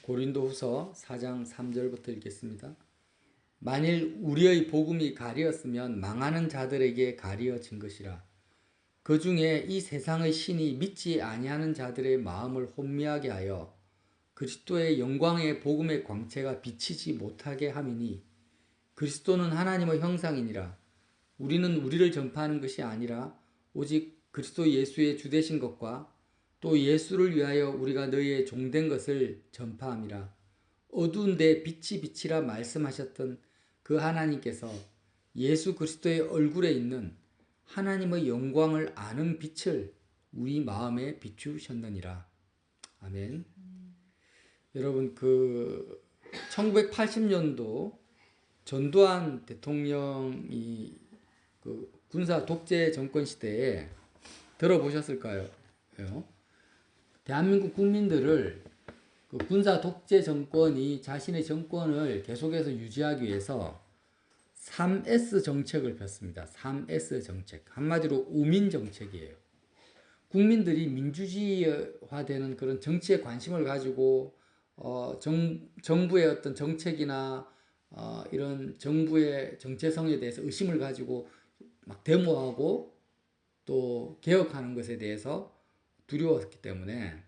고린도후서 4장 3절부터 읽겠습니다. 만일 우리의 복음이 가리었으면 망하는 자들에게 가리어진 것이라. 그 중에 이 세상의 신이 믿지 아니하는 자들의 마음을 혼미하게 하여 그리스도의 영광의 복음의 광채가 비치지 못하게 함이니, 그리스도는 하나님의 형상이니라. 우리는 우리를 전파하는 것이 아니라 오직 그리스도 예수의 주되신 것과 또 예수를 위하여 우리가 너희의 종된 것을 전파함이라. 어두운 데 빛이 비치라 말씀하셨던 그 하나님께서 예수 그리스도의 얼굴에 있는 하나님의 영광을 아는 빛을 우리 마음에 비추셨느니라. 아멘. 여러분, 1980년도 전두환 대통령이 군사 독재 정권 시대에 들어보셨을까요? 대한민국 국민들을 군사 독재 정권이 자신의 정권을 계속해서 유지하기 위해서 3S 정책을 폈습니다. 3S 정책. 한마디로 우민 정책이에요. 국민들이 민주주의화되는 그런 정치에 관심을 가지고 정부의 어떤 정책이나 이런 정부의 정체성에 대해서 의심을 가지고 막 데모하고 또 개혁하는 것에 대해서 두려웠기 때문에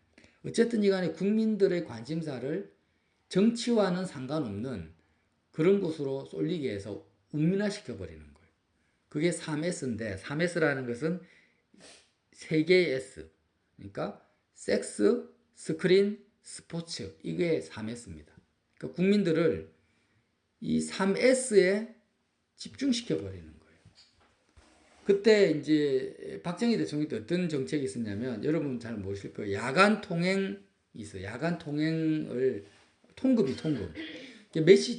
어쨌든 이간에 국민들의 관심사를 정치와는 상관없는 그런 곳으로 쏠리게 해서 운민화시켜버리는 거예요. 그게 3S인데 3S라는 것은 세 개의 S. 그러니까 섹스, 스크린, 스포츠. 이게 3S입니다. 그러니까 국민들을 이 3S에 집중시켜버리는 거예요. 그때 이제 박정희 대통령이 어떤 정책이 있었냐면, 여러분 잘 모르실 거예요. 야간 통행이 있어요. 야간 통행을 통금.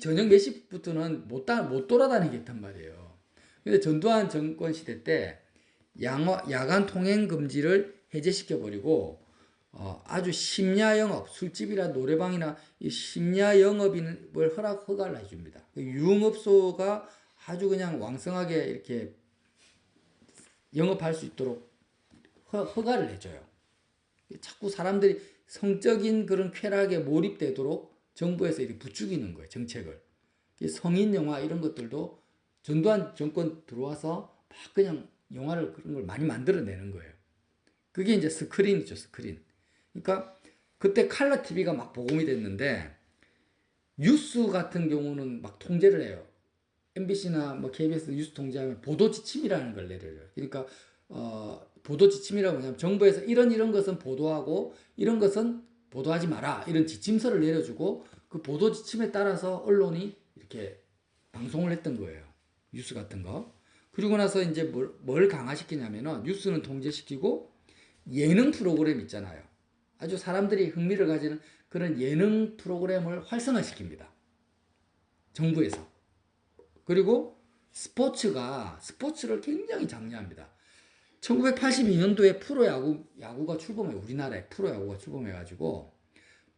저녁 몇 시부터는 못 돌아다니겠단 말이에요. 근데 전두환 정권 시대 때 야간 통행 금지를 해제시켜버리고 아주 심야 영업, 술집이나 노래방이나 이 심야 영업을 허가를 해줍니다. 유흥업소가 아주 그냥 왕성하게 이렇게 영업할 수 있도록 허가를 해줘요. 자꾸 사람들이 성적인 그런 쾌락에 몰입되도록 정부에서 이렇게 부추기는 거예요, 정책을. 성인 영화 이런 것들도 전두환 정권 들어와서 막 그냥 영화를 그런 걸 많이 만들어내는 거예요. 그게 이제 스크린이죠, 스크린. 그러니까 그때 칼라 TV가 막 보급이 됐는데 뉴스 같은 경우는 막 통제를 해요. MBC나 뭐 KBS 뉴스 통제하면 보도 지침이라는 걸 내려요. 그러니까 보도 지침이라고 하면 정부에서 이런 것은 보도하고 이런 것은 보도하지 마라, 이런 지침서를 내려주고 그 보도 지침에 따라서 언론이 이렇게 방송을 했던 거예요. 뉴스 같은 거. 그리고 나서 이제 뭘 강화시키냐면은 뉴스는 통제시키고 예능 프로그램 있잖아요. 아주 사람들이 흥미를 가지는 그런 예능 프로그램을 활성화시킵니다. 정부에서. 그리고 스포츠를 굉장히 장려합니다. 1982년도에 프로야구가 출범해요. 우리나라에 프로야구가 출범해가지고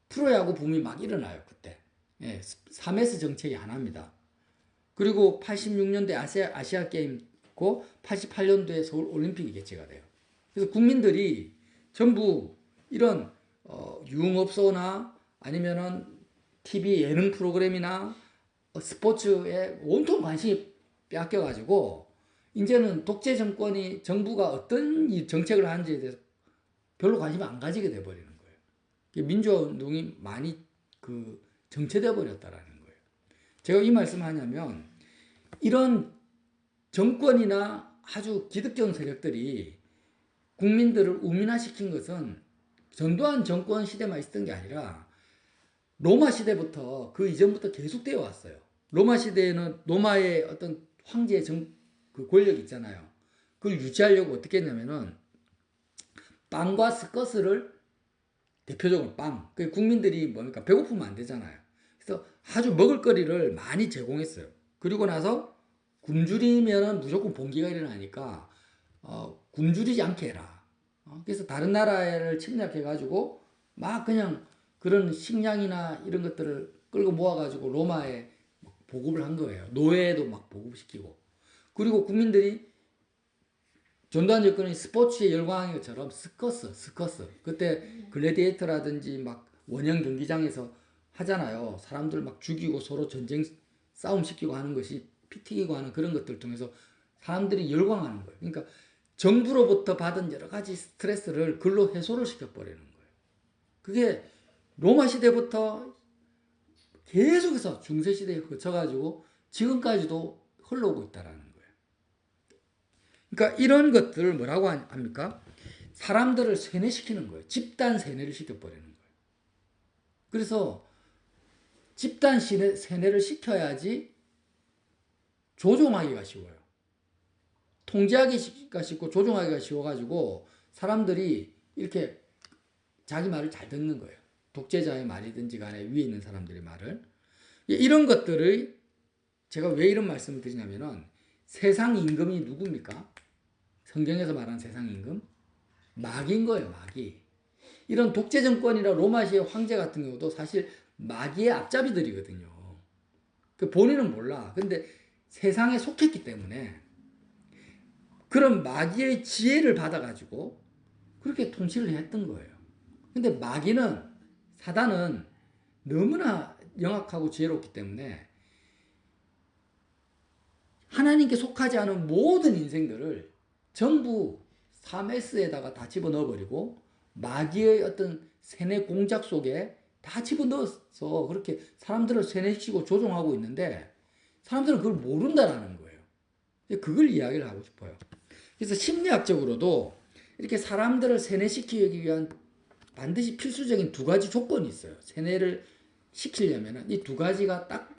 프로야구 붐이 막 일어나요. 그때 3S 정책이 하나입니다. 그리고 86년도에 아시아 게임 있고 88년도에 서울 올림픽이 개최가 돼요. 그래서 국민들이 전부 이런 유흥업소나 아니면은 TV 예능 프로그램이나 스포츠에 온통 관심이 빼앗겨가지고 이제는 독재 정부가 어떤 정책을 하는지에 대해서 별로 관심을 안 가지게 돼버리는 거예요. 민주화 운동이 많이 정체돼 버렸다라는 거예요. 제가 이 말씀을 하냐면 이런 정권이나 아주 기득권 세력들이 국민들을 우민화시킨 것은 전두환 정권 시대만 있었던 게 아니라 로마 시대부터 그 이전부터 계속되어 왔어요. 로마 시대에는 로마의 어떤 황제의 그 권력이 있잖아요. 그걸 유지하려고 어떻게 했냐면은 빵과 스커스를 대표적으로 빵. 국민들이 뭡니까? 배고프면 안 되잖아요. 그래서 아주 먹을거리를 많이 제공했어요. 그리고 나서 굶주리면은 무조건 봉기가 일어나니까 굶주리지 않게 해라. 그래서 다른 나라를 침략해가지고 막 그냥 그런 식량이나 이런 것들을 끌고 모아가지고 로마에 보급을 한 거예요. 노예도 막 보급시키고. 그리고 국민들이 전두환 정권이 스포츠에 열광한 것처럼 스커스. 그때 글래디에이터라든지 막 원형 경기장에서 하잖아요. 사람들 막 죽이고 서로 전쟁 싸움 시키고 하는 것이 피 튀기고 하는 그런 것들 통해서 사람들이 열광하는 거예요. 그러니까 정부로부터 받은 여러 가지 스트레스를 글로 해소를 시켜버리는 거예요. 그게 로마 시대부터 계속해서 중세시대에 거쳐가지고 지금까지도 흘러오고 있다라는 거예요. 그러니까 이런 것들을 뭐라고 합니까? 사람들을 세뇌시키는 거예요. 집단 세뇌를 시켜버리는 거예요. 그래서 집단 세뇌를 시켜야지 조종하기가 쉬워요. 통제하기가 쉽고 조종하기가 쉬워가지고 사람들이 이렇게 자기 말을 잘 듣는 거예요. 독재자의 말이든지 간에 위에 있는 사람들의 말을. 이런 것들을 제가 왜 이런 말씀을 드리냐면은 세상 임금이 누굽니까? 성경에서 말하는 세상 임금? 마귀인 거예요, 마귀. 이런 독재 정권이나 로마시의 황제 같은 경우도 사실 마귀의 앞잡이들이거든요. 본인은 몰라. 근데 세상에 속했기 때문에 그런 마귀의 지혜를 받아가지고 그렇게 통치를 했던 거예요. 근데 마귀는, 사단은 너무나 영악하고 지혜롭기 때문에 하나님께 속하지 않은 모든 인생들을 전부 3S에다가 다 집어넣어버리고 마귀의 어떤 세뇌 공작 속에 다 집어넣어서 그렇게 사람들을 세뇌시키고 조종하고 있는데 사람들은 그걸 모른다라는 거예요. 그걸 이야기를 하고 싶어요. 그래서 심리학적으로도 이렇게 사람들을 세뇌시키기 위한 반드시 필수적인 두 가지 조건이 있어요. 세뇌를 시키려면 이 두 가지가 딱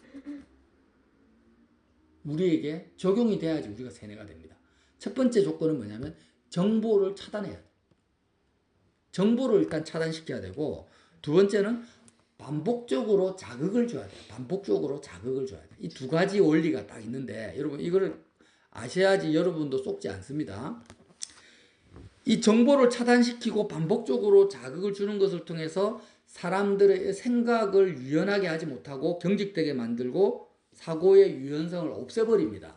우리에게 적용이 돼야지 우리가 세뇌가 됩니다. 첫 번째 조건은 뭐냐면 정보를 차단해야 돼요. 정보를 일단 차단시켜야 되고, 두 번째는 반복적으로 자극을 줘야 돼요. 반복적으로 자극을 줘야 돼요. 이 두 가지 원리가 딱 있는데 여러분 이거를 아셔야지 여러분도 속지 않습니다. 이 정보를 차단시키고 반복적으로 자극을 주는 것을 통해서 사람들의 생각을 유연하게 하지 못하고 경직되게 만들고 사고의 유연성을 없애버립니다.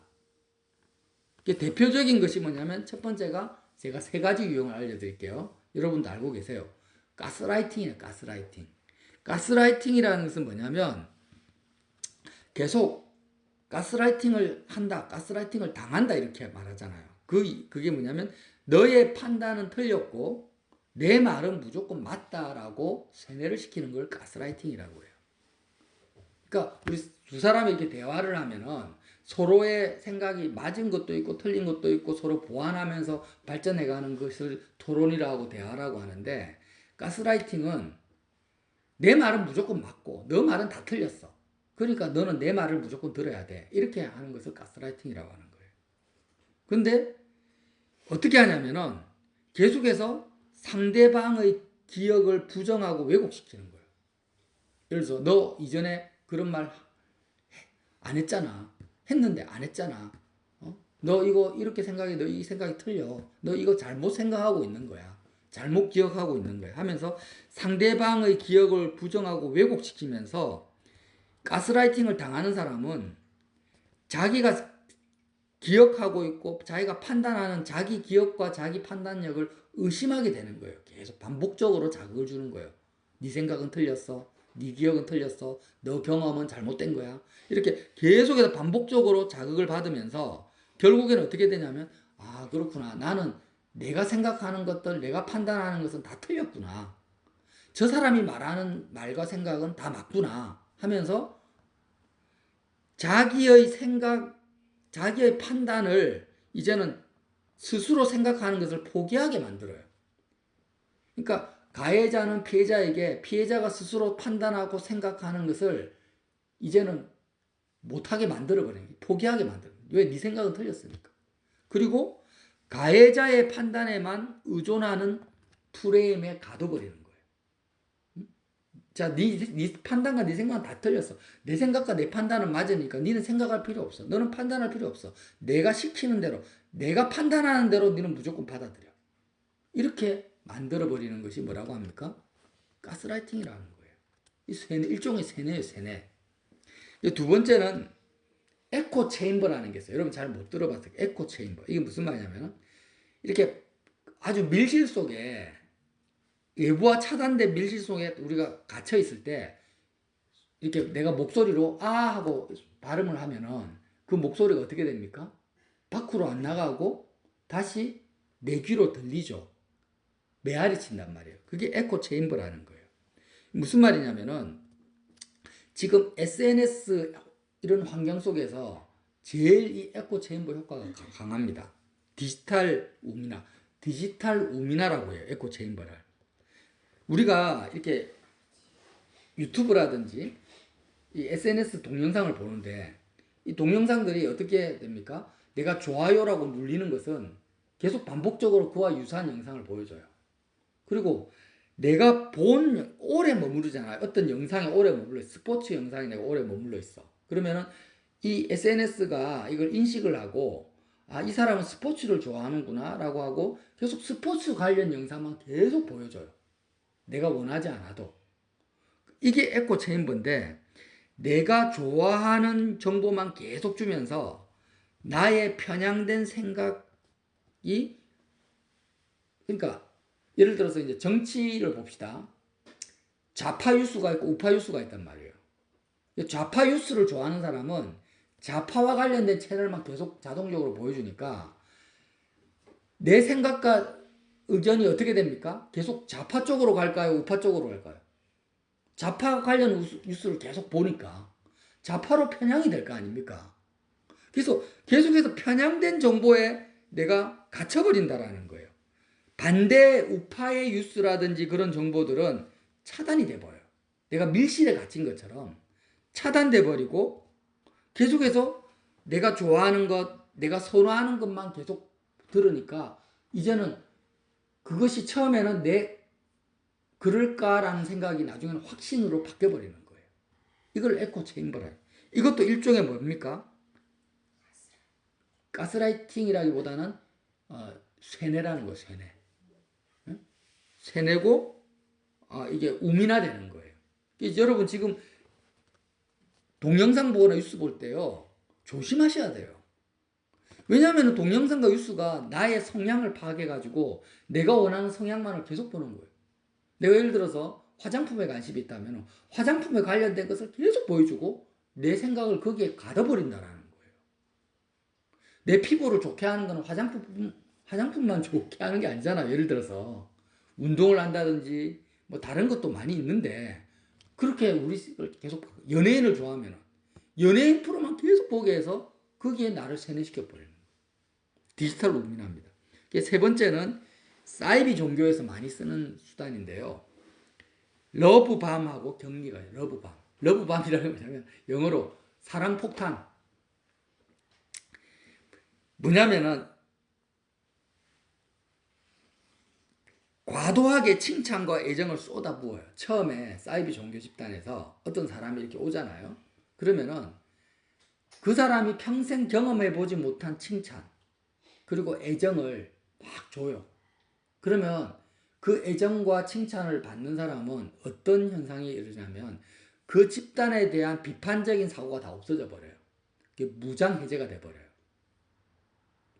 대표적인 것이 뭐냐면 첫 번째가 제가 세 가지 유형을 알려드릴게요. 여러분도 알고 계세요. 가스라이팅이에요. 가스라이팅. 가스라이팅이라는 것은 뭐냐면 계속 가스라이팅을 한다, 가스라이팅을 당한다 이렇게 말하잖아요. 그게 뭐냐면 너의 판단은 틀렸고 내 말은 무조건 맞다라고 세뇌를 시키는 걸 가스라이팅이라고 해요. 그러니까 우리 두 사람이 이렇게 대화를 하면은 서로의 생각이 맞은 것도 있고 틀린 것도 있고 서로 보완하면서 발전해가는 것을 토론이라고 대화라고 하는데, 가스라이팅은 내 말은 무조건 맞고 너 말은 다 틀렸어. 그러니까 너는 내 말을 무조건 들어야 돼. 이렇게 하는 것을 가스라이팅이라고 하는 거예요. 근데 어떻게 하냐면은 계속해서 상대방의 기억을 부정하고 왜곡시키는 거예요. 예를 들어서 너 이전에 그런 말 안 했잖아. 했는데 안 했잖아. 너 이거 이렇게 생각해. 너 이 생각이 틀려. 너 이거 잘못 생각하고 있는 거야. 잘못 기억하고 있는 거야. 하면서 상대방의 기억을 부정하고 왜곡시키면서 가스라이팅을 당하는 사람은 자기가 기억하고 있고 자기가 판단하는 자기 기억과 자기 판단력을 의심하게 되는 거예요. 계속 반복적으로 자극을 주는 거예요. 네 생각은 틀렸어. 네 기억은 틀렸어. 너 경험은 잘못된 거야. 이렇게 계속해서 반복적으로 자극을 받으면서 결국에는 어떻게 되냐면, 아 그렇구나. 나는 내가 생각하는 것들, 내가 판단하는 것은 다 틀렸구나. 저 사람이 말하는 말과 생각은 다 맞구나 하면서 자기의 생각, 자기의 판단을 이제는 스스로 생각하는 것을 포기하게 만들어요. 그러니까 가해자는 피해자에게 피해자가 스스로 판단하고 생각하는 것을 이제는 못하게 만들어버려요. 포기하게 만들어요. 왜? 네 생각은 틀렸으니까. 그리고 가해자의 판단에만 의존하는 프레임에 가둬버리는 거예요. 자, 네 판단과 네 생각은 다 틀렸어. 내 생각과 내 판단은 맞으니까 니는 생각할 필요 없어. 너는 판단할 필요 없어. 내가 시키는 대로, 내가 판단하는 대로 니는 무조건 받아들여. 이렇게 만들어버리는 것이 뭐라고 합니까? 가스라이팅이라는 거예요. 이 세뇌, 일종의 세뇌예요, 세뇌. 두 번째는 에코 체인버라는 게 있어요. 여러분 잘 못 들어봤어요. 에코 체인버. 이게 무슨 말이냐면 이렇게 아주 밀실 속에, 외부와 차단된 밀실 속에 우리가 갇혀 있을 때 이렇게 내가 목소리로 아 하고 발음을 하면은 그 목소리가 어떻게 됩니까? 밖으로 안 나가고 다시 내 귀로 들리죠. 메아리 친단 말이에요. 그게 에코 체인버라는 거예요. 무슨 말이냐면은 지금 SNS 이런 환경 속에서 제일 이 에코 체인버 효과가 강합니다. 디지털 우미나라고 해요. 에코 체인버를. 우리가 이렇게 유튜브라든지 이 SNS 동영상을 보는데 이 동영상들이 어떻게 됩니까? 내가 좋아요라고 눌리는 것은 계속 반복적으로 그와 유사한 영상을 보여줘요. 그리고 내가 오래 머무르잖아요. 어떤 영상에 오래 머물러 있어. 스포츠 영상에 내가 오래 머물러 있어. 그러면은 이 SNS가 이걸 인식을 하고 아, 이 사람은 스포츠를 좋아하는구나 라고 하고 계속 스포츠 관련 영상만 계속 보여줘요. 내가 원하지 않아도. 이게 에코 체인버인데 내가 좋아하는 정보만 계속 주면서 나의 편향된 생각이 그러니까 예를 들어서 이제 정치를 봅시다. 좌파 뉴스가 있고 우파 뉴스가 있단 말이에요. 좌파 뉴스를 좋아하는 사람은 좌파와 관련된 채널만 계속 자동적으로 보여주니까 내 생각과 의견이 어떻게 됩니까? 계속 좌파 쪽으로 갈까요? 우파 쪽으로 갈까요? 좌파 관련 뉴스를 계속 보니까 좌파로 편향이 될 거 아닙니까? 그래서 계속해서 편향된 정보에 내가 갇혀버린다라는 거예요. 반대 우파의 뉴스라든지 그런 정보들은 차단이 돼버려요. 내가 밀실에 갇힌 것처럼 차단돼 버리고 계속해서 내가 좋아하는 것, 내가 선호하는 것만 계속 들으니까 이제는 그것이 처음에는 그럴까라는 생각이 나중에는 확신으로 바뀌어버리는 거예요. 이걸 에코 체인버라. 이것도 일종의 뭡니까? 가스라이팅이라기보다는 쇠뇌라는 거예요. 쇠뇌. 쇠뇌고 이게 우민화되는 거예요. 여러분 지금 동영상 보거나 뉴스 볼 때요. 조심하셔야 돼요. 왜냐하면 동영상과 뉴스가 나의 성향을 파악해가지고 내가 원하는 성향만을 계속 보는 거예요. 내가 예를 들어서 화장품에 관심이 있다면 화장품에 관련된 것을 계속 보여주고 내 생각을 거기에 가둬버린다라는 거예요. 내 피부를 좋게 하는 것은 화장품만 좋게 하는 게 아니잖아요. 예를 들어서 운동을 한다든지 뭐 다른 것도 많이 있는데 그렇게 우리 계속 연예인을 좋아하면 연예인 프로만 계속 보게 해서 거기에 나를 세뇌시켜 버리는 거예요. 디지털 우민화입니다. 세 번째는 사이비 종교에서 많이 쓰는 수단인데요. 러브밤하고 격리가 해요. 러브밤. 러브밤이라는 게 뭐냐면 영어로 사랑폭탄. 뭐냐면은 과도하게 칭찬과 애정을 쏟아부어요. 처음에 사이비 종교 집단에서 어떤 사람이 이렇게 오잖아요. 그러면은 그 사람이 평생 경험해보지 못한 칭찬 그리고 애정을 막 줘요. 그러면 그 애정과 칭찬을 받는 사람은 어떤 현상이 일어나냐면 그 집단에 대한 비판적인 사고가 다 없어져 버려요. 그게 무장 해제가 돼 버려요.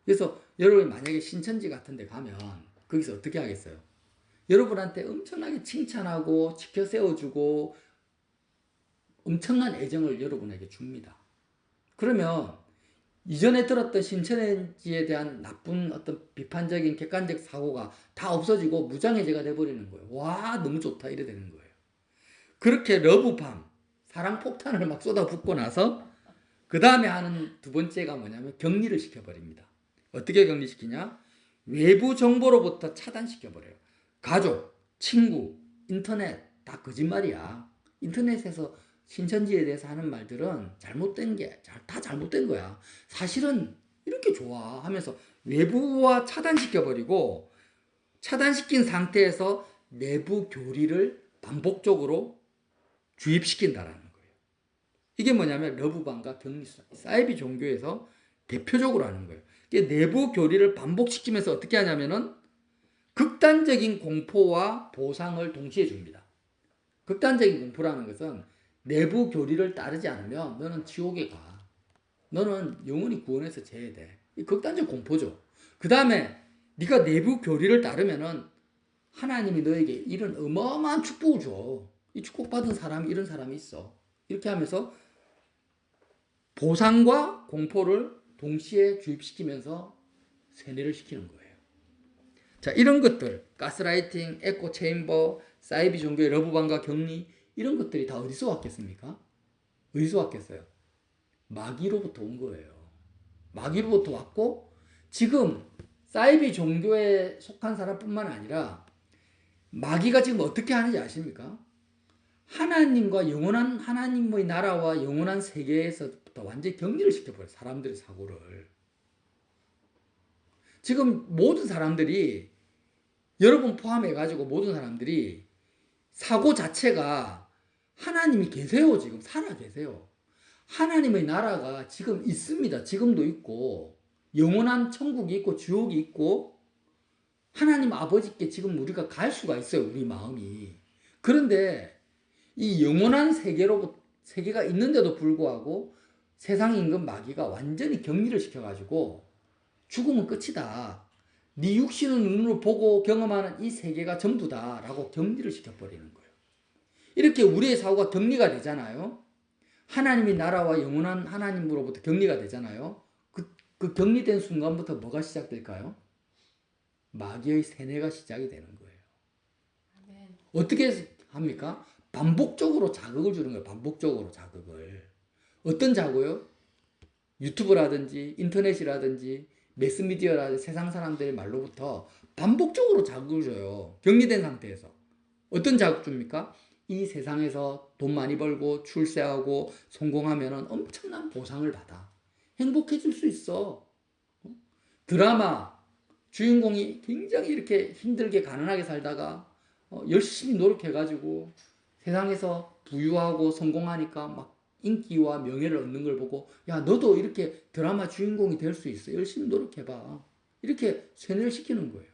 그래서 여러분이 만약에 신천지 같은 데 가면 거기서 어떻게 하겠어요? 여러분한테 엄청나게 칭찬하고 지켜 세워주고 엄청난 애정을 여러분에게 줍니다. 그러면 이전에 들었던 신천지에 대한 나쁜 어떤 비판적인 객관적 사고가 다 없어지고 무장해제가 돼버리는 거예요. 와 너무 좋다 이래 되는 거예요. 그렇게 러브밤 사랑폭탄을 막 쏟아붓고 나서 그 다음에 하는 두 번째가 뭐냐면 격리를 시켜버립니다. 어떻게 격리시키냐? 외부 정보로부터 차단시켜버려요. 가족, 친구, 인터넷 다 거짓말이야. 인터넷에서 신천지에 대해서 하는 말들은 다 잘못된 거야. 사실은 이렇게 좋아 하면서 외부와 차단시켜버리고 차단시킨 상태에서 내부 교리를 반복적으로 주입시킨다라는 거예요. 이게 뭐냐면 러브밤과 격리수단, 사이비 종교에서 대표적으로 하는 거예요. 내부 교리를 반복시키면서 어떻게 하냐면은 극단적인 공포와 보상을 동시에 줍니다. 극단적인 공포라는 것은 내부 교리를 따르지 않으면 너는 지옥에 가. 너는 영원히 구원에서 제외돼. 이 극단적 공포죠. 그 다음에 네가 내부 교리를 따르면은 하나님이 너에게 이런 어마어마한 축복을 줘. 이 축복받은 사람이 이런 사람이 있어. 이렇게 하면서 보상과 공포를 동시에 주입시키면서 세뇌를 시키는 거예요. 자, 이런 것들, 가스라이팅, 에코 체인버, 사이비 종교의 러브방과 격리, 이런 것들이 다 어디서 왔겠습니까? 어디서 왔겠어요? 마귀로부터 온 거예요. 마귀로부터 왔고, 지금 사이비 종교에 속한 사람뿐만 아니라 마귀가 지금 어떻게 하는지 아십니까? 하나님과 영원한 하나님의 나라와 영원한 세계에서부터 완전히 격리를 시켜버려요. 사람들의 사고를. 지금 모든 사람들이, 여러분 포함해가지고 모든 사람들이 사고 자체가 하나님이 계세요. 지금 살아 계세요. 하나님의 나라가 지금 있습니다. 지금도 있고 영원한 천국이 있고 지옥이 있고 하나님 아버지께 지금 우리가 갈 수가 있어요. 우리 마음이. 그런데 이 영원한 세계가 있는데도 불구하고 세상 임금 마귀가 완전히 격리를 시켜가지고 죽으면 끝이다. 네 육신의 눈으로 보고 경험하는 이 세계가 전부다 라고 격리를 시켜버리는 거예요. 이렇게 우리의 사고가 격리가 되잖아요. 하나님의 나라와 영원한 하나님으로부터 격리가 되잖아요. 그 격리된 순간부터 뭐가 시작될까요? 마귀의 세뇌가 시작이 되는 거예요. 아멘. 어떻게 합니까? 반복적으로 자극을 주는 거예요. 반복적으로 자극을. 어떤 자극이요? 유튜브라든지 인터넷이라든지 매스미디어라든지 세상 사람들의 말로부터 반복적으로 자극을 줘요. 격리된 상태에서. 어떤 자극 줍니까? 이 세상에서 돈 많이 벌고 출세하고 성공하면 엄청난 보상을 받아. 행복해질 수 있어. 드라마 주인공이 굉장히 이렇게 힘들게 가난하게 살다가 열심히 노력해가지고 세상에서 부유하고 성공하니까 막 인기와 명예를 얻는 걸 보고 야 너도 이렇게 드라마 주인공이 될 수 있어. 열심히 노력해봐. 이렇게 세뇌를 시키는 거예요.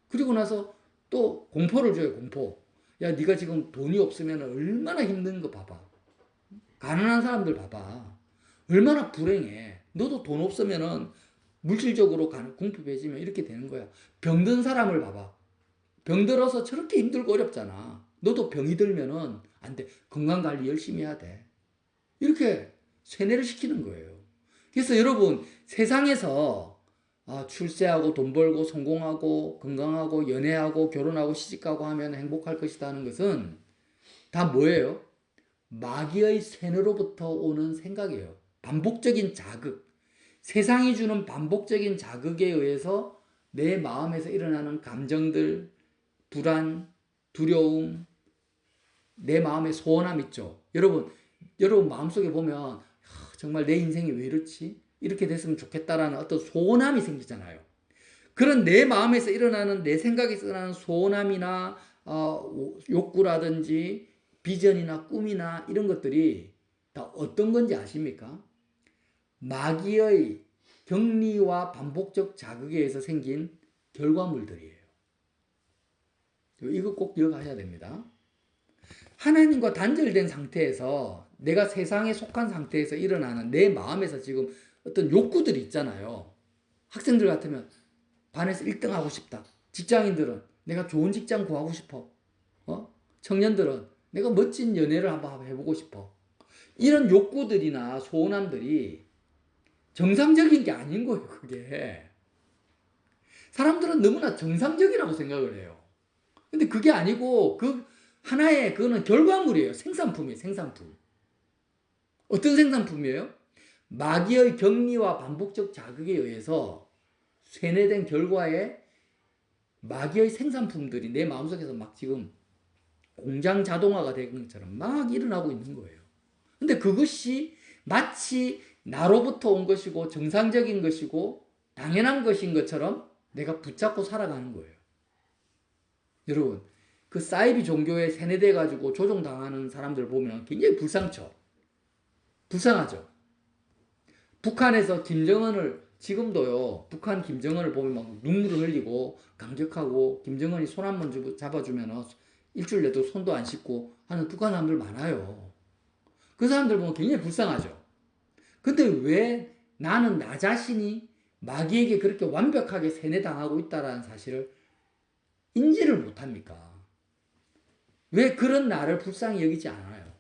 그리고 나서 또 공포를 줘요. 공포. 야 네가 지금 돈이 없으면 얼마나 힘든 거 봐봐. 가난한 사람들 봐봐. 얼마나 불행해. 너도 돈 없으면은 물질적으로 궁핍해지면 이렇게 되는 거야. 병든 사람을 봐봐. 병들어서 저렇게 힘들고 어렵잖아. 너도 병이 들면은 안 돼. 건강관리 열심히 해야 돼. 이렇게 세뇌를 시키는 거예요. 그래서 여러분 세상에서 출세하고 돈 벌고 성공하고 건강하고 연애하고 결혼하고 시집가고 하면 행복할 것이다 하는 것은 다 뭐예요? 마귀의 세뇌로부터 오는 생각이에요. 반복적인 자극. 세상이 주는 반복적인 자극에 의해서 내 마음에서 일어나는 감정들, 불안, 두려움, 내 마음의 소원함 있죠. 여러분 마음속에 보면 정말 내 인생이 왜 이렇지? 이렇게 됐으면 좋겠다라는 어떤 소원함이 생기잖아요. 그런 내 마음에서 일어나는 내 생각에서 일어나는 소원함이나 욕구라든지 비전이나 꿈이나 이런 것들이 다 어떤 건지 아십니까? 마귀의 격리와 반복적 자극에 의해서 생긴 결과물들이에요. 이거 꼭 기억하셔야 됩니다. 하나님과 단절된 상태에서 내가 세상에 속한 상태에서 일어나는 내 마음에서 지금 어떤 욕구들이 있잖아요. 학생들 같으면 반에서 1등 하고 싶다. 직장인들은 내가 좋은 직장 구하고 싶어. 청년들은 내가 멋진 연애를 한번 해보고 싶어. 이런 욕구들이나 소원함들이 정상적인 게 아닌 거예요, 그게. 사람들은 너무나 정상적이라고 생각을 해요. 근데 그게 아니고, 그거는 결과물이에요. 생산품이에요, 생산품. 어떤 생산품이에요? 마귀의 격리와 반복적 자극에 의해서 세뇌된 결과에 마귀의 생산품들이 내 마음속에서 막 지금 공장 자동화가 된 것처럼 막 일어나고 있는 거예요. 근데 그것이 마치 나로부터 온 것이고 정상적인 것이고 당연한 것인 것처럼 내가 붙잡고 살아가는 거예요. 여러분, 그 사이비 종교에 세뇌돼가지고 조종당하는 사람들 보면 굉장히 불쌍하죠. 북한에서 김정은을 지금도요. 북한 김정은을 보면 막 눈물을 흘리고 강력하고 김정은이 손 한 번 잡아주면 일주일 내도 손도 안 씻고 하는 북한 사람들 많아요. 그 사람들 보면 굉장히 불쌍하죠. 근데 왜 나는 나 자신이 마귀에게 그렇게 완벽하게 세뇌당하고 있다는 사실을 인지를 못합니까? 왜 그런 나를 불쌍히 여기지 않아요?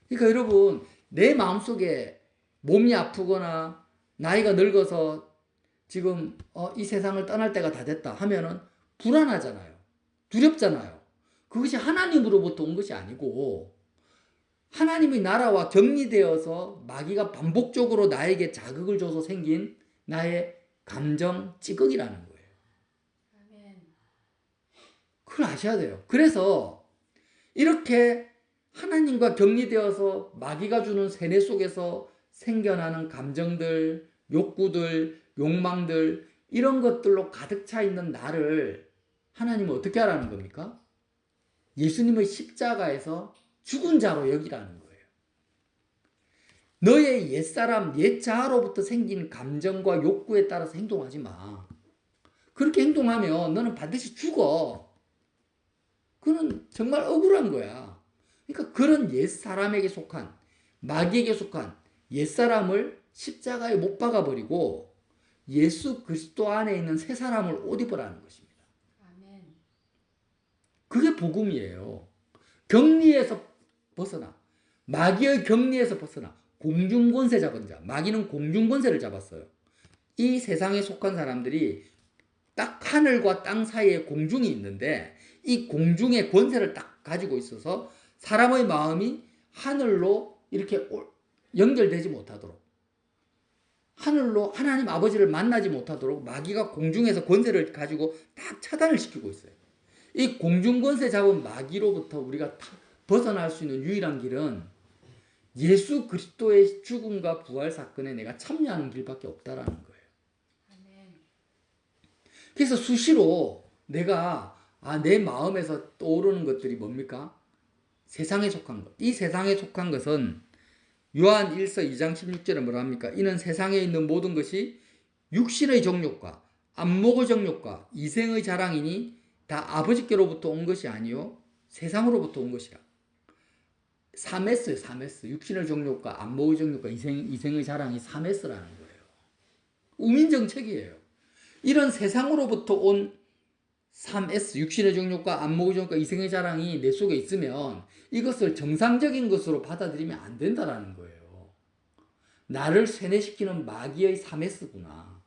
그러니까 여러분, 내 마음속에 몸이 아프거나 나이가 늙어서 지금 이 세상을 떠날 때가 다 됐다 하면은 불안하잖아요. 두렵잖아요. 그것이 하나님으로부터 온 것이 아니고 하나님의 나라와 격리되어서 마귀가 반복적으로 나에게 자극을 줘서 생긴 나의 감정 찌꺼기라는 거예요. 그걸 아셔야 돼요. 그래서 이렇게 하나님과 격리되어서 마귀가 주는 세뇌 속에서 생겨나는 감정들, 욕구들, 욕망들 이런 것들로 가득 차 있는 나를 하나님은 어떻게 하라는 겁니까? 예수님의 십자가에서 죽은 자로 여기라는 거예요. 너의 옛사람, 옛자아로부터 생긴 감정과 욕구에 따라서 행동하지 마. 그렇게 행동하면 너는 반드시 죽어. 그는 정말 억울한 거야. 그러니까 그런 옛사람에게 속한, 마귀에게 속한 옛사람을 십자가에 못 박아버리고 예수 그리스도 안에 있는 새 사람을 옷 입으라는 것입니다. 그게 복음이에요. 격리에서 벗어나, 마귀의 격리에서 벗어나 공중권세 잡은 자, 마귀는 공중권세를 잡았어요. 이 세상에 속한 사람들이 딱 하늘과 땅 사이에 공중이 있는데 이 공중의 권세를 딱 가지고 있어서 사람의 마음이 하늘로 이렇게 연결되지 못하도록, 하늘로 하나님 아버지를 만나지 못하도록 마귀가 공중에서 권세를 가지고 딱 차단을 시키고 있어요. 이 공중권세 잡은 마귀로부터 우리가 벗어날 수 있는 유일한 길은 예수 그리스도의 죽음과 부활 사건에 내가 참여하는 길밖에 없다라는 거예요. 그래서 수시로 내가 내 마음에서 떠오르는 것들이 뭡니까? 세상에 속한 것. 이 세상에 속한 것은 요한 1서 2장 16절에 뭐라 합니까? 이는 세상에 있는 모든 것이 육신의 정욕과 안목의 정욕과 이생의 자랑이니 다 아버지께로부터 온 것이 아니요 세상으로부터 온 것이라. 사메스요, 사메스. 육신의 정욕과 안목의 정욕과 이생의 자랑이 사메스라는 거예요. 우민정책이에요. 이런 세상으로부터 온 3S, 육신의 정욕과 안목의 정욕과 이생의 자랑이 내 속에 있으면 이것을 정상적인 것으로 받아들이면 안 된다라는 거예요. 나를 세뇌시키는 마귀의 3S구나.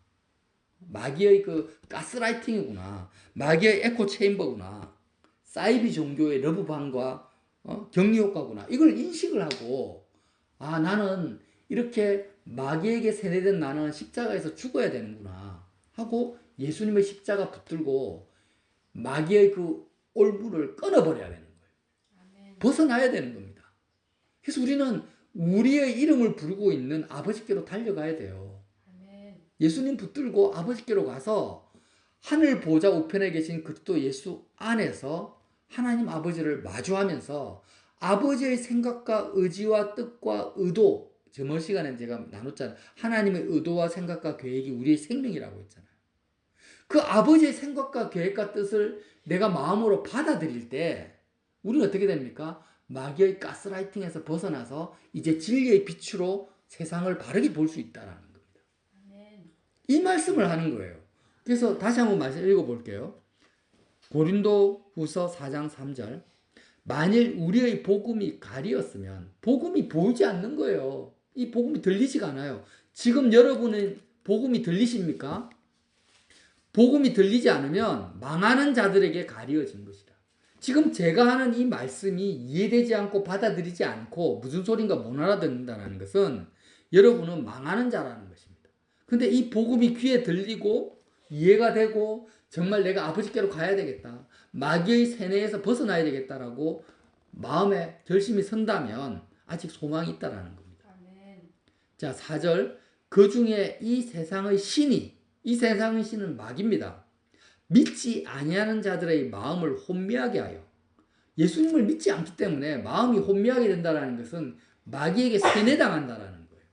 마귀의 그 가스라이팅이구나. 마귀의 에코 체인버구나. 사이비 종교의 러브방과 격리효과구나. 이걸 인식을 하고 나는 이렇게 마귀에게 세뇌된 나는 십자가에서 죽어야 되는구나 하고 예수님의 십자가 붙들고 마귀의 그 올무를 끊어버려야 되는 거예요. 벗어나야 되는 겁니다. 그래서 우리는 우리의 이름을 부르고 있는 아버지께로 달려가야 돼요. 예수님 붙들고 아버지께로 가서 하늘 보좌 우편에 계신 그리스도 예수 안에서 하나님 아버지를 마주하면서 아버지의 생각과 의지와 뜻과 의도, 저번 시간에 제가 나눴잖아요. 하나님의 의도와 생각과 계획이 우리의 생명이라고 했잖아요. 그 아버지의 생각과 계획과 뜻을 내가 마음으로 받아들일 때 우리는 어떻게 됩니까? 마귀의 가스라이팅에서 벗어나서 이제 진리의 빛으로 세상을 바르게 볼 수 있다는 겁니다. 이 말씀을 하는 거예요. 그래서 다시 한번 말씀 읽어볼게요. 고린도 후서 4장 3절. 만일 우리의 복음이 가리었으면, 복음이 보이지 않는 거예요. 이 복음이 들리지가 않아요. 지금 여러분은 복음이 들리십니까? 복음이 들리지 않으면 망하는 자들에게 가리어진 것이다. 지금 제가 하는 이 말씀이 이해되지 않고 받아들이지 않고 무슨 소린가 못 알아듣는다는 것은 여러분은 망하는 자라는 것입니다. 근데 이 복음이 귀에 들리고 이해가 되고 정말 내가 아버지께로 가야 되겠다. 마귀의 세뇌에서 벗어나야 되겠다라고 마음에 결심이 선다면 아직 소망이 있다라는 겁니다. 자, 4절. 그 중에 이 세상의 신은 마귀입니다. 믿지 아니하는 자들의 마음을 혼미하게 하여, 예수님을 믿지 않기 때문에 마음이 혼미하게 된다는 것은 마귀에게 세뇌당한다라는 거예요.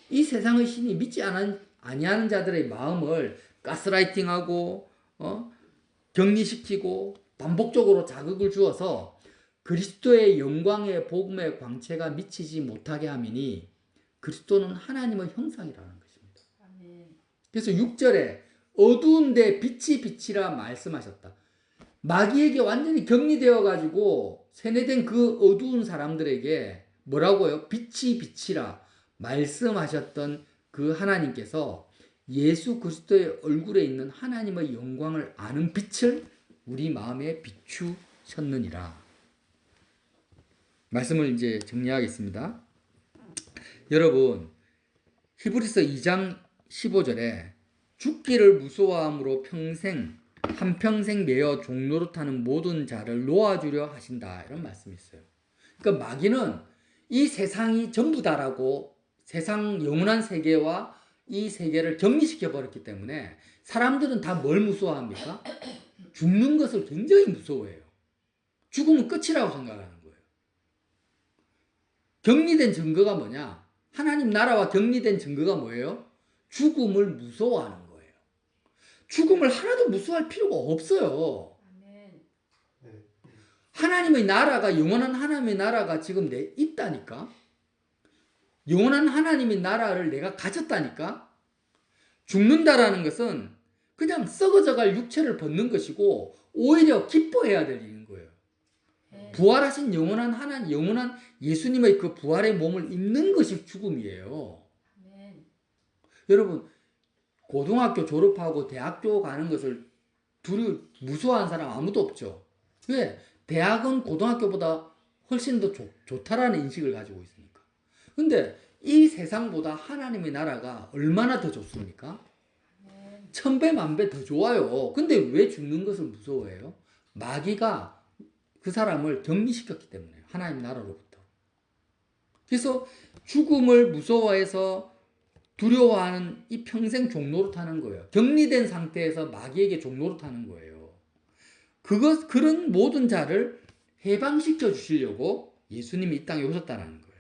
이 세상의 신이 믿지 아니하는 자들의 마음을 가스라이팅하고 격리시키고 반복적으로 자극을 주어서 그리스도의 영광의 복음의 광채가 미치지 못하게 함이니 그리스도는 하나님의 형상이라는 것입니다. 그래서 6절에 어두운데 빛이 빛이라 말씀하셨다. 마귀에게 완전히 격리되어 가지고 세뇌된 그 어두운 사람들에게 뭐라고요? 빛이 빛이라 말씀하셨던 그 하나님께서 예수 그리스도의 얼굴에 있는 하나님의 영광을 아는 빛을 우리 마음에 비추셨느니라. 말씀을 이제 정리하겠습니다. 여러분, 히브리서 2장 15절에 죽기를 무서워함으로 한평생 매어 종노릇하는 모든 자를 놓아주려 하신다, 이런 말씀이 있어요. 그러니까 마귀는 이 세상이 전부다라고, 세상 영원한 세계와 이 세계를 격리시켜 버렸기 때문에 사람들은 다 뭘 무서워합니까? 죽는 것을 굉장히 무서워해요. 죽으면 끝이라고 생각하는 거예요. 격리된 증거가 뭐냐? 하나님 나라와 격리된 증거가 뭐예요? 죽음을 무서워하는 거예요. 죽음을 하나도 무서워할 필요가 없어요. 하나님의 나라가, 영원한 하나님의 나라가 지금 내 있다니까? 영원한 하나님의 나라를 내가 가졌다니까? 죽는다라는 것은 그냥 썩어져갈 육체를 벗는 것이고 오히려 기뻐해야 될 일인 거예요. 부활하신 영원한 하나님, 영원한 예수님의 그 부활의 몸을 입는 것이 죽음이에요. 여러분, 고등학교 졸업하고 대학교 가는 것을 무서워하는 사람 아무도 없죠. 왜? 대학은 고등학교보다 훨씬 더 좋다라는 인식을 가지고 있으니까. 근데 이 세상보다 하나님의 나라가 얼마나 더 좋습니까? 1000배, 1000배 더 좋아요. 근데 왜 죽는 것을 무서워해요? 마귀가 그 사람을 격리시켰기 때문에, 하나님 나라로부터. 그래서 죽음을 무서워해서 두려워하는 이 평생 종노릇하는 거예요. 격리된 상태에서 마귀에게 종노릇하는 거예요. 그런 모든 자를 해방시켜 주시려고 예수님이 이 땅에 오셨다는 거예요.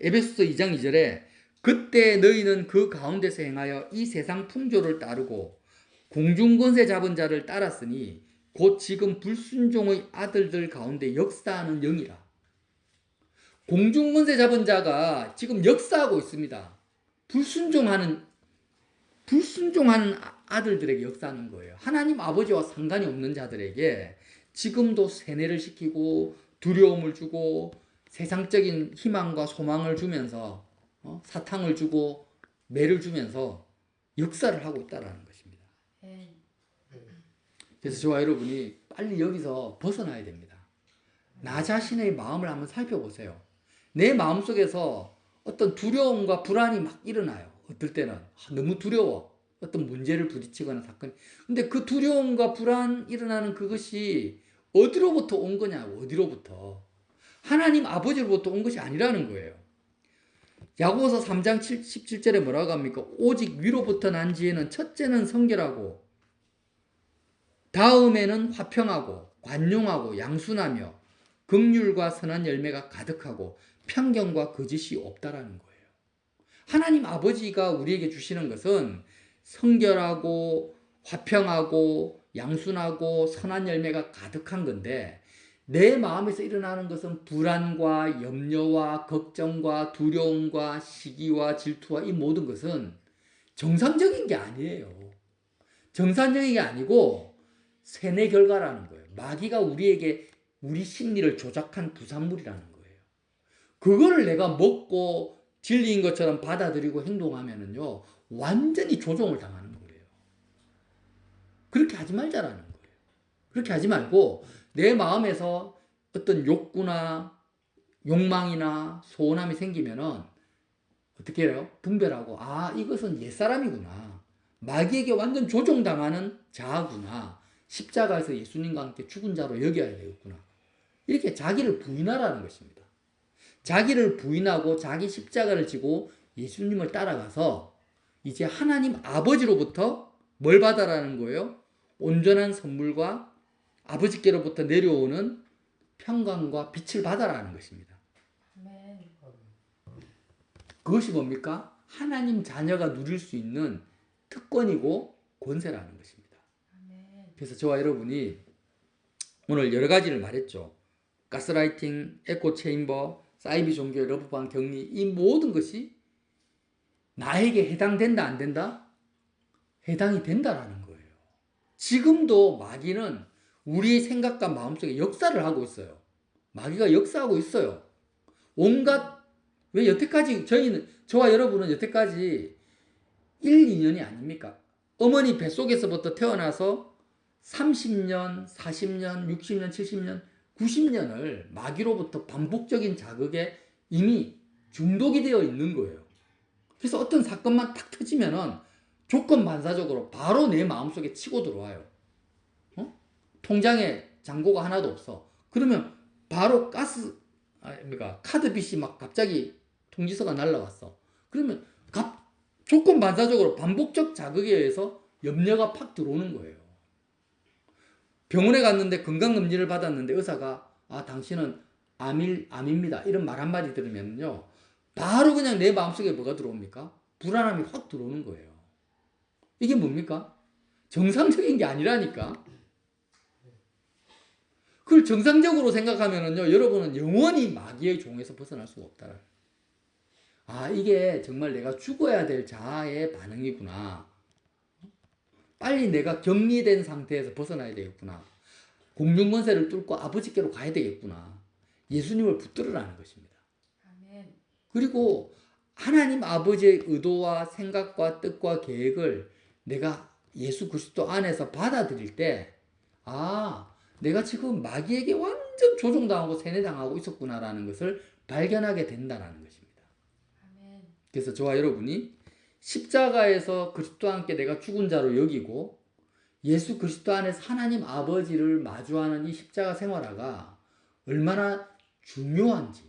에베소서 2장 2절에 그때 너희는 그 가운데서 행하여 이 세상 풍조를 따르고 공중권세 잡은 자를 따랐으니 곧 지금 불순종의 아들들 가운데 역사하는 영이라. 공중권세 잡은 자가 지금 역사하고 있습니다. 불순종하는 아들들에게 역사하는 거예요. 하나님 아버지와 상관이 없는 자들에게 지금도 세뇌를 시키고 두려움을 주고 세상적인 희망과 소망을 주면서 사탕을 주고 매를 주면서 역사를 하고 있다는 것입니다. 그래서 저와 여러분이 빨리 여기서 벗어나야 됩니다. 나 자신의 마음을 한번 살펴보세요. 내 마음속에서 어떤 두려움과 불안이 막 일어나요. 어떨 때는 너무 두려워. 어떤 문제를 부딪히거나 사건. 근데 그 두려움과 불안 일어나는 그것이 어디로부터 온 거냐고. 어디로부터. 하나님 아버지로부터 온 것이 아니라는 거예요. 야고보서 3장 17절에 뭐라고 합니까? 오직 위로부터 난 지혜는 첫째는 성결하고 다음에는 화평하고 관용하고 양순하며 긍휼과 선한 열매가 가득하고 편견과 거짓이 없다라는 거예요. 하나님 아버지가 우리에게 주시는 것은 성결하고 화평하고 양순하고 선한 열매가 가득한 건데 내 마음에서 일어나는 것은 불안과 염려와 걱정과 두려움과 시기와 질투와 이 모든 것은 정상적인 게 아니에요. 정상적인 게 아니고 세뇌 결과라는 거예요. 마귀가 우리에게 우리 심리를 조작한 부산물이라는 거예요. 그거를 내가 먹고 진리인 것처럼 받아들이고 행동하면은요, 완전히 조종을 당하는 거예요. 그렇게 하지 말자라는 거예요. 그렇게 하지 말고 내 마음에서 어떤 욕구나 욕망이나 소원함이 생기면은 어떻게 해요? 분별하고 이것은 옛사람이구나. 마귀에게 완전 조종당하는 자아구나. 십자가에서 예수님과 함께 죽은 자로 여겨야 되겠구나. 이렇게 자기를 부인하라는 것입니다. 자기를 부인하고 자기 십자가를 지고 예수님을 따라가서 이제 하나님 아버지로부터 뭘 받아라는 거예요? 온전한 선물과 아버지께로부터 내려오는 평강과 빛을 받아라는 것입니다. 그것이 뭡니까? 하나님 자녀가 누릴 수 있는 특권이고 권세라는 것입니다. 그래서 저와 여러분이 오늘 여러 가지를 말했죠. 가스라이팅, 에코 체인버, 사이비 종교, 러브방, 격리, 이 모든 것이 나에게 해당된다 안 된다? 해당이 된다라는 거예요. 지금도 마귀는 우리의 생각과 마음속에 역사를 하고 있어요. 마귀가 역사하고 있어요. 온갖, 왜 여태까지 저와 여러분은 여태까지 1, 2년이 아닙니까? 어머니 뱃속에서부터 태어나서 30년, 40년, 60년, 70년, 90년을 마귀로부터 반복적인 자극에 이미 중독이 되어 있는 거예요. 그래서 어떤 사건만 탁 터지면은 조건 반사적으로 바로 내 마음속에 치고 들어와요. 통장에 잔고가 하나도 없어. 그러면 바로 카드 빚이 막 갑자기 통지서가 날라왔어. 그러면 조건 반사적으로 반복적 자극에 의해서 염려가 팍 들어오는 거예요. 병원에 갔는데 건강검진을 받았는데 의사가 당신은 암입니다. 이런 말 한마디 들으면요. 바로 그냥 내 마음속에 뭐가 들어옵니까? 불안함이 확 들어오는 거예요. 이게 뭡니까? 정상적인 게 아니라니까. 그걸 정상적으로 생각하면은요, 여러분은 영원히 마귀의 종에서 벗어날 수가 없다. 이게 정말 내가 죽어야 될 자아의 반응이구나. 빨리 내가 격리된 상태에서 벗어나야 되겠구나. 공중권세를 뚫고 아버지께로 가야 되겠구나. 예수님을 붙들으라는 것입니다. 아멘. 그리고 하나님 아버지의 의도와 생각과 뜻과 계획을 내가 예수 그리스도 안에서 받아들일 때, 내가 지금 마귀에게 완전 조종당하고 세뇌당하고 있었구나라는 것을 발견하게 된다는 것입니다. 아멘. 그래서 저와 여러분이 십자가에서 그리스도와 함께 내가 죽은 자로 여기고 예수 그리스도 안에서 하나님 아버지를 마주하는 이 십자가 생활화가 얼마나 중요한지,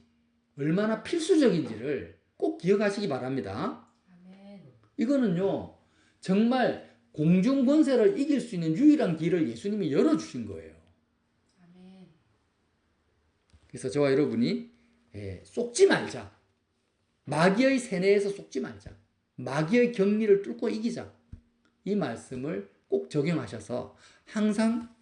얼마나 필수적인지를 꼭 기억하시기 바랍니다. 아멘. 이거는요, 정말 공중권세를 이길 수 있는 유일한 길을 예수님이 열어주신 거예요. 아멘. 그래서 저와 여러분이 속지 말자. 마귀의 세뇌에서 속지 말자. 마귀의 격리를 뚫고 이기자. 이 말씀을 꼭 적용하셔서 항상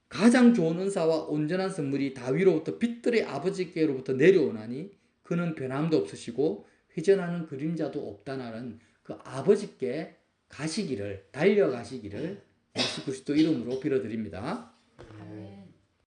가장 좋은 은사와 온전한 선물이 다위로부터 빛들의 아버지께로부터 내려오나니 그는 변함도 없으시고 회전하는 그림자도 없다라는 그 아버지께 가시기를, 달려가시기를 예수 그리스도 이름으로 빌어드립니다. 아멘.